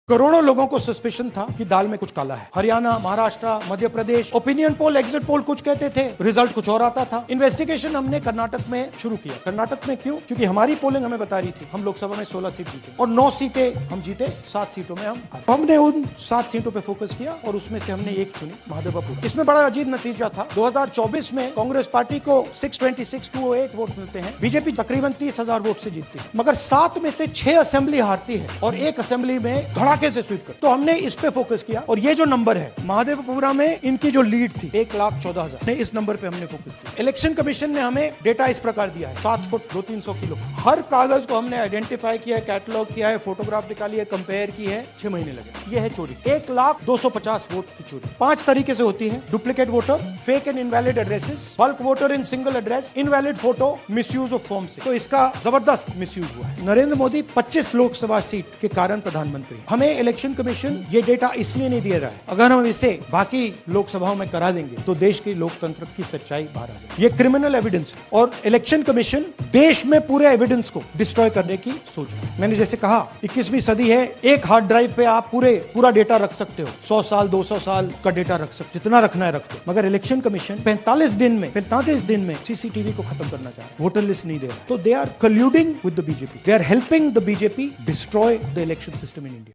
करोड़ों लोगों को सस्पेशन था कि दाल में कुछ काला है। Haryana, Maharashtra, Madhya Pradesh, opinion poll, exit poll कुछ कहते थे, रिजल्ट कुछ और आता था। इन्वेस्टिगेशन हमने कर्नाटक में शुरू किया। कर्नाटक में क्यों? क्योंकि हमारी पोलिंग हमें बता रही थी हम लोकसभा में 16 सीट जीते और 9 सीटें हम जीते, 7 सीटों में हम हारे। हमने उन 7 सीटों पे फोकस किया और उसमें से हमने एक चुनी, महादेवपुर। इसमें बड़ा अजीब नतीजा था। 2024 में कांग्रेस पार्टी को 626,208 वोट मिलते हैं, बीजेपी तकरीबन 30,000 वोट से जीतती है, मगर 7 में से 6 असेंबली हारती है और एक असेंबली में धड़ाके से स्वीप कर। तो हमने इस पे फोकस किया और ये जो नंबर है महादेवपुरा में इनकी जो लीड थी 1,14,000 ने, इस नंबर पे हमने फोकस किया। इलेक्शन कमीशन ने हमें डेटा इस प्रकार दिया है, 7 फुट 200-300 किलो। हर कागज को हमने आइडेंटिफाई किया है, कैटलॉग किया है, फोटोग्राफ निकाली है, कंपेयर की है, 6 महीने लगे। ये है चोरी, 1,250 वोट की चोरी। 5 तरीके से होती है: duplicate voter, fake and invalid addresses, bulk voter in single address, invalid photo, misuse of form से। तो इसका जबरदस्त मिसयूज हुआ है। नरेंद्र मोदी 25 लोकसभा सीट के कारण प्रधानमंत्री। हमें इलेक्शन कमीशन ये डेटा इसलिए नहीं दे रहा है, अगर हम इसे बाकी लोकसभाओं में करा देंगे तो देश की लोकतंत्र की सच्चाई बाहर आ जाएगी। ये क्रिमिनल एविडेंस है और इलेक्शन कमीशन देश में पूरे एविडेंस को डिस्ट्रॉय करने की सोच रहा है। मैंने जैसे कहा 21वीं सदी है, एक हार्ड ड्राइव पे आप पूरा डेटा रख सकते हो, 100 साल 200 साल का डेटा रख सकते हो, जितना रखना है रख दो। मगर इलेक्शन कमीशन 45 दिन में सीसीटीवी को खत्म करना चाह रहा है, वोटर लिस्ट नहीं दे रहा। तो they are colluding with the BJP, they are helping the BJP destroy the election system in India.